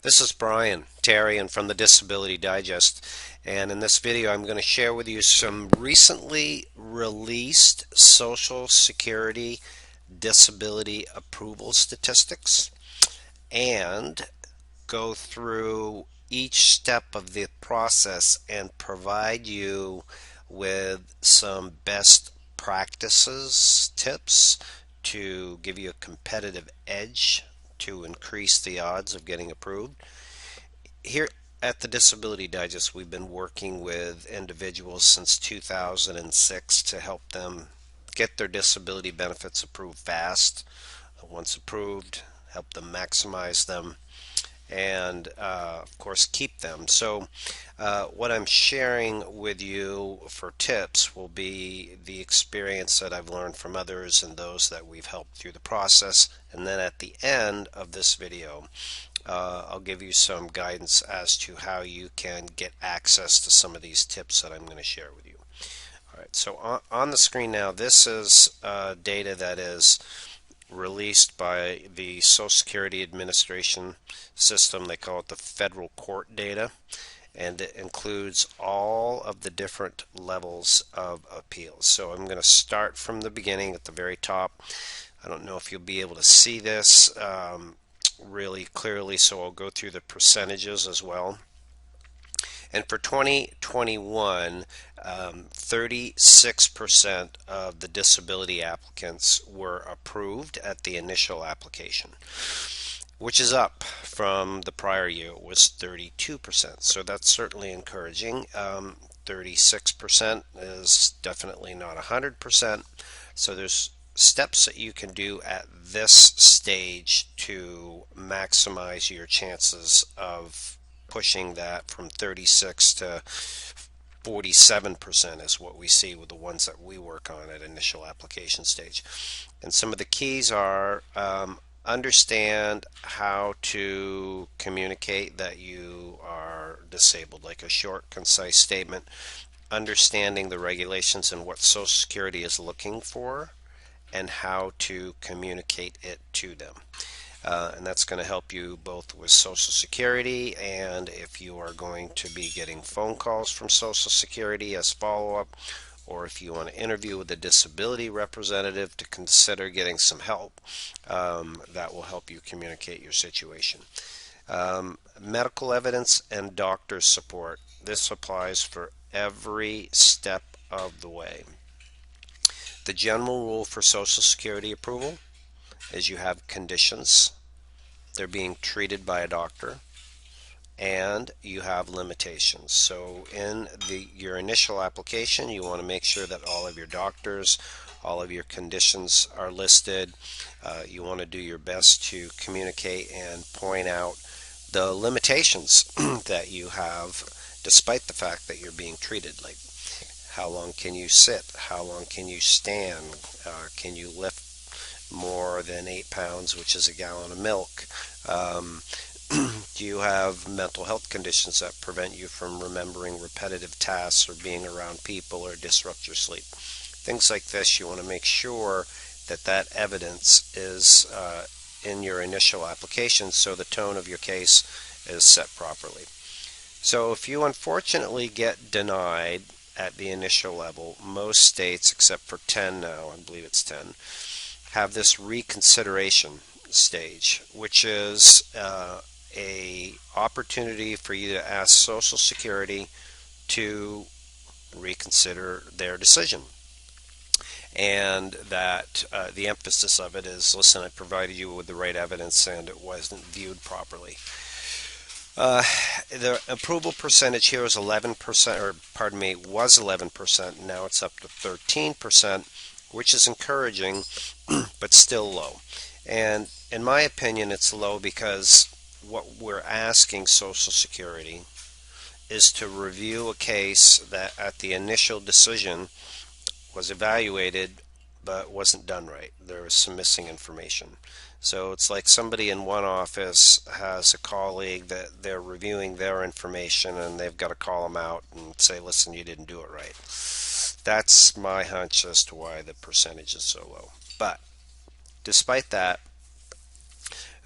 This is Brian Tarian from the Disability Digest, and in this video I'm going to share with you some recently released Social Security disability approval statistics and go through each step of the process and provide you with some best practices, tips to give you a competitive edge to increase the odds of getting approved. Here at the Disability Digest, we've been working with individuals since 2006 to help them get their disability benefits approved fast. Once approved, help them maximize them, and of course keep them. So what I'm sharing with you for tips will be the experience that I've learned from others and those that we've helped through the process, and then at the end of this video I'll give you some guidance as to how you can get access to some of these tips that I'm going to share with you. Alright, so on the screen now, this is data that is released by the Social Security Administration system. They call it the federal court data, and it includes all of the different levels of appeals. So I'm going to start from the beginning at the very top. I don't know if you'll be able to see this really clearly, so I'll go through the percentages as well. And for 2021, 36% of the disability applicants were approved at the initial application, which is up from the prior year. It was 32%. So that's certainly encouraging. 36% is definitely not 100%. So there's steps that you can do at this stage to maximize your chances of pushing that from 36 to 47% is what we see with the ones that we work on at initial application stage. And some of the keys are understand how to communicate that you are disabled, like a short, concise statement, understanding the regulations and what Social Security is looking for, and how to communicate it to them. And that's going to help you both with Social Security, and if you are going to be getting phone calls from Social Security as follow-up, or if you want to interview with a disability representative to consider getting some help, that will help you communicate your situation. Medical evidence and doctor's support. This applies for every step of the way. The general rule for Social Security approval is you have conditions, they're being treated by a doctor, and you have limitations. So in your initial application, you want to make sure that all of your doctors, all of your conditions are listed. You want to do your best to communicate and point out the limitations that you have despite the fact that you're being treated, like how long can you sit? How long can you stand? Can you lift more than 8 pounds, which is a gallon of milk? Do you have mental health conditions that prevent you from remembering repetitive tasks or being around people or disrupt your sleep? Things like this, you want to make sure that that evidence is in your initial application so the tone of your case is set properly. So if you unfortunately get denied at the initial level, most states, except for 10 now, I believe it's 10, have this reconsideration stage, which is a opportunity for you to ask Social Security to reconsider their decision. And that the emphasis of it is, listen, I provided you with the right evidence and it wasn't viewed properly. The approval percentage here is 11%, or pardon me, was 11%. Now it's up to 13%, which is encouraging, but still low. And in my opinion, it's low because what we're asking Social Security is to review a case that at the initial decision was evaluated but wasn't done right. There was some missing information. So it's like somebody in one office has a colleague that they're reviewing their information and they've got to call them out and say, listen, you didn't do it right. That's my hunch as to why the percentage is so low. But despite that,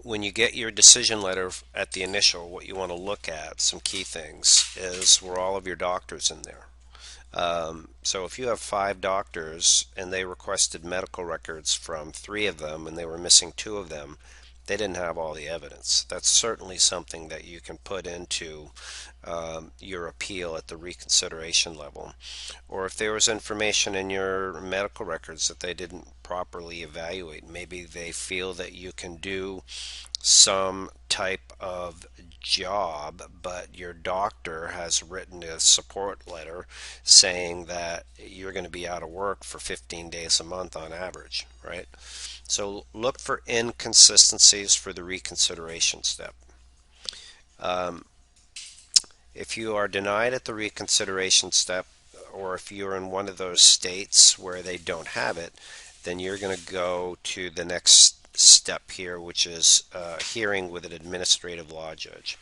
when you get your decision letter at the initial, what you want to look at, some key things, is were all of your doctors in there. So if you have 5 doctors and they requested medical records from 3 of them and they were missing 2 of them, they didn't have all the evidence. That's certainly something that you can put into your appeal at the reconsideration level. Or if there was information in your medical records that they didn't properly evaluate, maybe they feel that you can do some type of job, but your doctor has written a support letter saying that you're going to be out of work for 15 days a month on average, right? So look for inconsistencies for the reconsideration step. Um, if you are denied at the reconsideration step, or if you're in one of those states where they don't have it, then you're going to go to the next step here, which is hearing with an administrative law judge.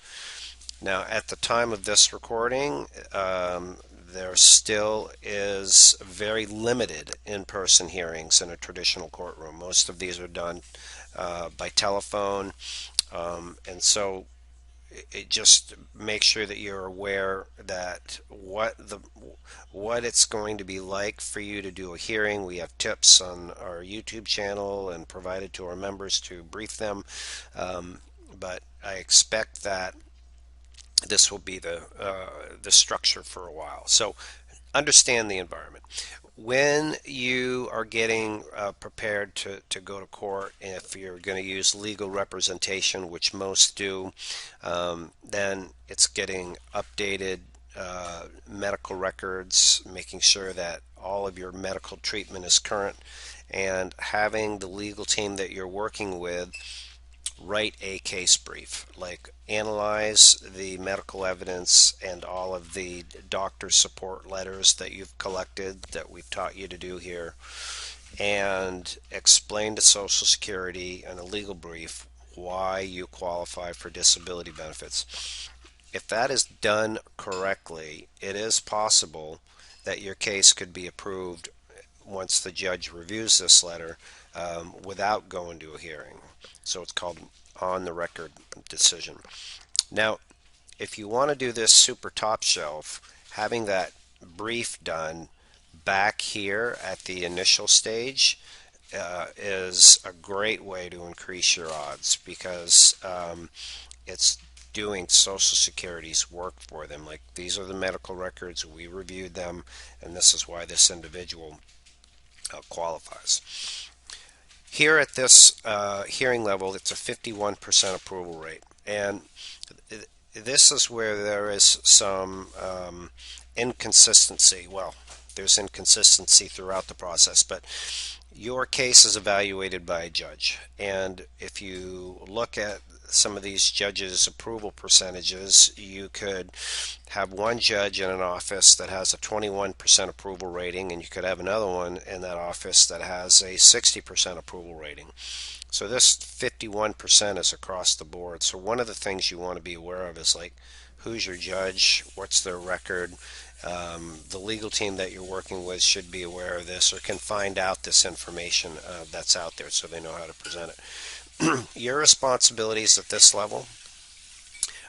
Now, at the time of this recording, there still is very limited in-person hearings in a traditional courtroom. Most of these are done by telephone, and so just make sure that you're aware that what it's going to be like for you to do a hearing. We have tips on our YouTube channel and provided to our members to brief them, but I expect that this will be the structure for a while. So understand the environment. When you are getting prepared to go to court, if you're going to use legal representation, which most do, then it's getting updated medical records, making sure that all of your medical treatment is current, and having the legal team that you're working with write a case brief, like analyze the medical evidence and all of the doctor support letters that you've collected that we've taught you to do here, and explain to Social Security in a legal brief why you qualify for disability benefits. If that is done correctly, it is possible that your case could be approved once the judge reviews this letter without going to a hearing. So it's called on the record decision. Now, if you want to do this super top shelf, having that brief done back here at the initial stage is a great way to increase your odds, because it's doing Social Security's work for them. Like, these are the medical records, we reviewed them, and this is why this individual qualifies. Here at this hearing level, it's a 51% approval rate, and this is where there is some inconsistency. Well, there's inconsistency throughout the process, but your case is evaluated by a judge, and if you look at some of these judges' approval percentages, you could have one judge in an office that has a 21% approval rating, and you could have another one in that office that has a 60% approval rating. So this 51% is across the board. So one of the things you want to be aware of is, like, who's your judge, what's their record. The legal team that you're working with should be aware of this, or can find out this information that's out there, so they know how to present it. Your responsibilities at this level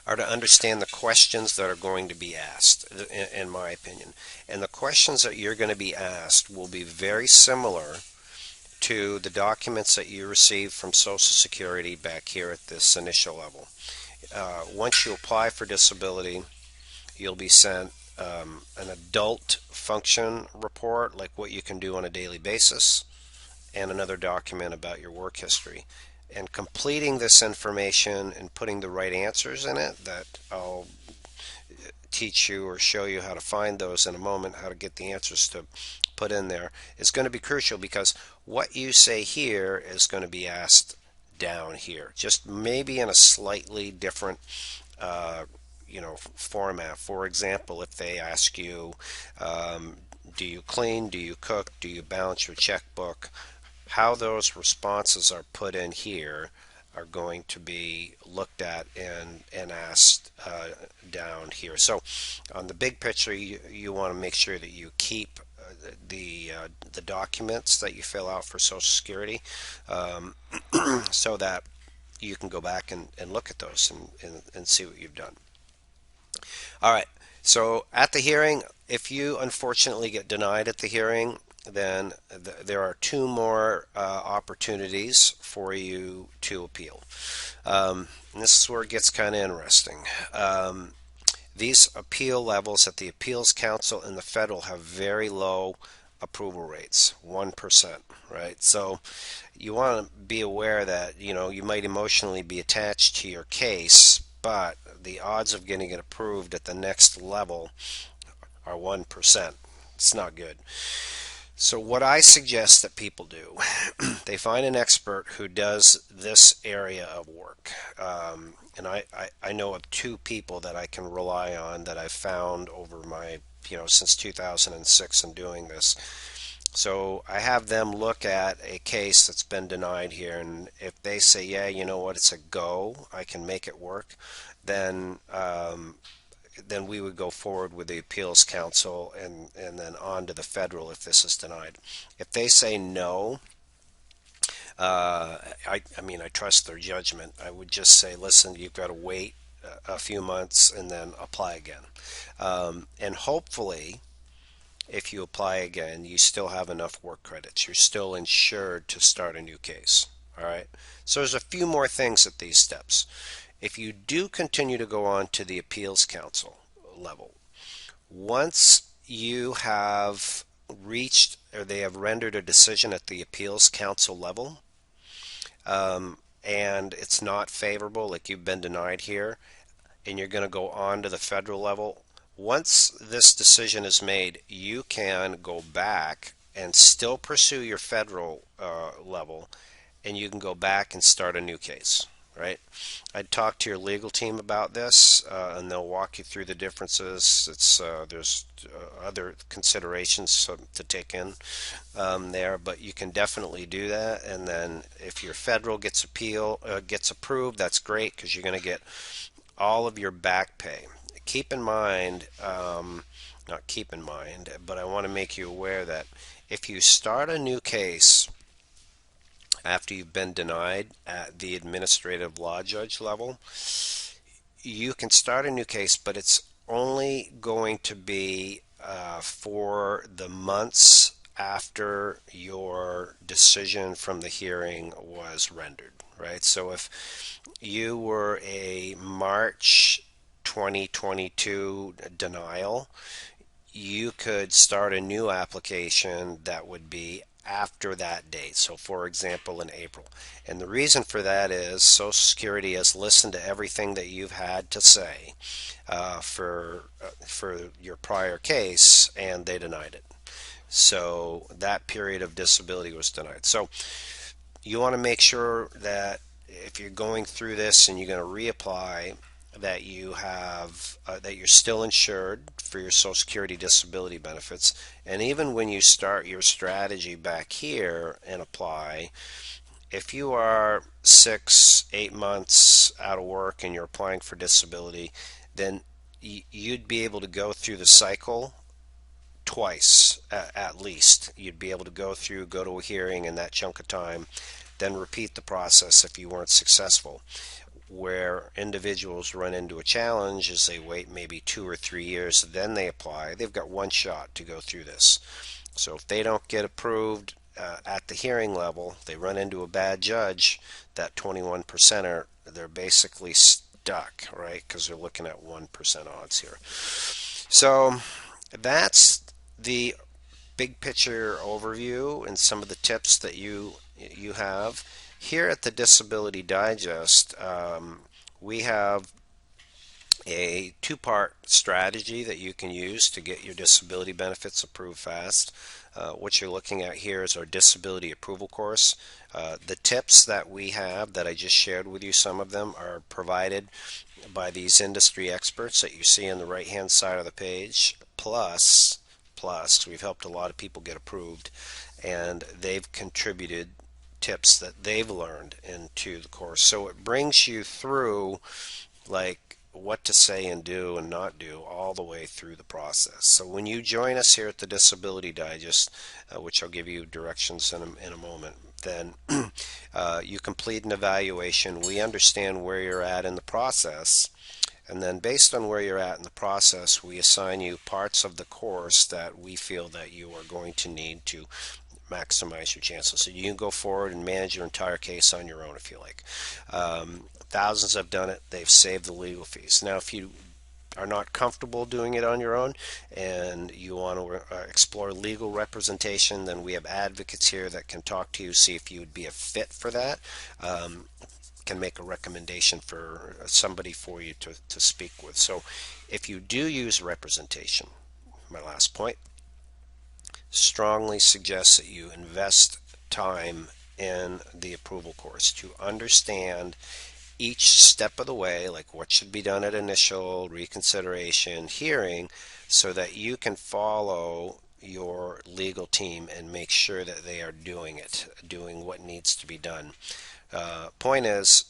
are to understand the questions that are going to be asked, in my opinion. And the questions that you're going to be asked will be very similar to the documents that you receive from Social Security back here at this initial level. Once you apply for disability, you'll be sent an adult function report, like what you can do on a daily basis, and another document about your work history. And completing this information and putting the right answers in it, that I'll teach you or show you how to find those in a moment, how to get the answers to put in there, is going to be crucial, because what you say here is going to be asked down here, just maybe in a slightly different format. For example, if they ask you, do you clean, do you cook, do you balance your checkbook, how those responses are put in here are going to be looked at and asked down here. So on the big picture, you want to make sure that you keep the documents that you fill out for Social Security, so that you can go back and look at those and see what you've done. All right. So at the hearing, if you unfortunately get denied at the hearing, then there are two more opportunities for you to appeal. And this is where it gets kind of interesting. These appeal levels at the Appeals Council and the federal have very low approval rates, 1%, right? So you want to be aware that, you might emotionally be attached to your case, but the odds of getting it approved at the next level are 1%. It's not good. So what I suggest that people do, they find an expert who does this area of work. And I know of two people that I can rely on that I've found over my, since 2006 and doing this. So I have them look at a case that's been denied here, and if they say, yeah, you know what, it's a go, I can make it work, then we would go forward with the appeals council and then on to the federal if this is denied. If they say no, I mean, I trust their judgment. I would just say, listen, you've got to wait a few months and then apply again. And hopefully, if you apply again, you still have enough work credits. You're still insured to start a new case. All right. So there's a few more things at these steps. If you do continue to go on to the appeals council level, once you have reached or they have rendered a decision at the appeals council level, and it's not favorable, like you've been denied here, and you're going to go on to the federal level, once this decision is made, you can go back and still pursue your federal level, and you can go back and start a new case, right? I'd talk to your legal team about this, and they'll walk you through the differences. There's other considerations to take in there, but you can definitely do that. And then if your federal gets approved, that's great because you're going to get all of your back pay. Keep in mind, not keep in mind, but I want to make you aware that if you start a new case after you've been denied at the administrative law judge level, you can start a new case, but it's only going to be for the months after your decision from the hearing was rendered, right? So if you were a March 2022 denial, you could start a new application that would be after that date. So, for example, in April. And the reason for that is Social Security has listened to everything that you've had to say for your prior case, and they denied it. So that period of disability was denied. So you want to make sure that if you're going through this and you're going to reapply, that you have that you're still insured for your Social Security disability benefits. And even when you start your strategy back here and apply, if you are 6, 8 months out of work and you're applying for disability, then you'd be able to go through the cycle twice at least. You'd be able to go to a hearing in that chunk of time, then repeat the process if you weren't successful. Where individuals run into a challenge is they wait maybe 2 or 3 years, then they apply. They've got one shot to go through this. So if they don't get approved at the hearing level, they run into a bad judge, that 21%er, they're basically stuck, right? Because they're looking at 1% odds here. So that's the big picture overview and some of the tips that you have. Here at the Disability Digest, we have a two-part strategy that you can use to get your disability benefits approved fast. What you're looking at here is our disability approval course. The tips that we have that I just shared with you, some of them are provided by these industry experts that you see on the right-hand side of the page. Plus, we've helped a lot of people get approved, and they've contributed tips that they've learned into the course. So it brings you through like what to say and do and not do all the way through the process. So when you join us here at the Disability Digest, which I'll give you directions in a moment, then you complete an evaluation. We understand where you're at in the process. And then based on where you're at in the process, we assign you parts of the course that we feel that you are going to need to maximize your chances. So you can go forward and manage your entire case on your own if you like. Thousands have done it. They've saved the legal fees. Now, if you are not comfortable doing it on your own and you want to explore legal representation, then we have advocates here that can talk to you, see if you would be a fit for that. Can make a recommendation for somebody for you to speak with. So if you do use representation, my last point, strongly suggest that you invest time in the approval course to understand each step of the way, like what should be done at initial, reconsideration, hearing, so that you can follow your legal team and make sure that they are doing it, doing what needs to be done. Point is,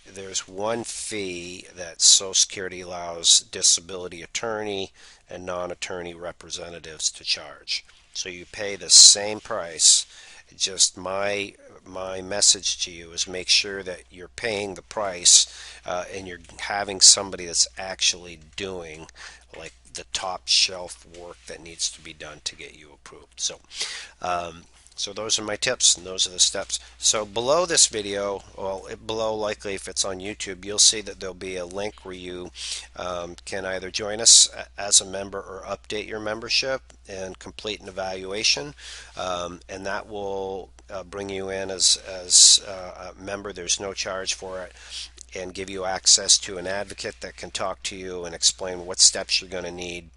there's one fee that Social Security allows disability attorney and non-attorney representatives to charge. So you pay the same price. Just my message to you is make sure that you're paying the price and you're having somebody that's actually doing like the top shelf work that needs to be done to get you approved. So those are my tips and those are the steps. So below this video, well, below likely if it's on YouTube, you'll see that there'll be a link where you can either join us as a member or update your membership and complete an evaluation. And that will bring you in as a member. There's no charge for it, and give you access to an advocate that can talk to you and explain what steps you're going to need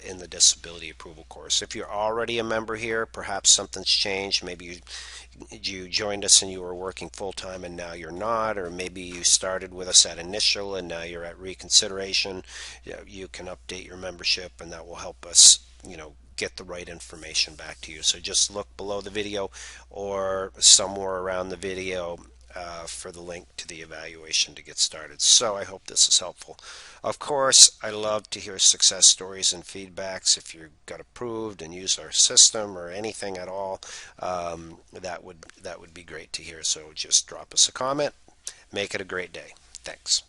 in the disability approval course. If you're already a member here, perhaps something's changed. Maybe you joined us and you were working full-time and now you're not, or maybe you started with us at initial and now you're at reconsideration. You can update your membership, and that will help us, get the right information back to you. So just look below the video or somewhere around the video for the link to the evaluation to get started. So I hope this is helpful. Of course, I love to hear success stories and feedbacks. If you got approved and use our system or anything at all, that would be great to hear. So just drop us a comment. Make it a great day. Thanks.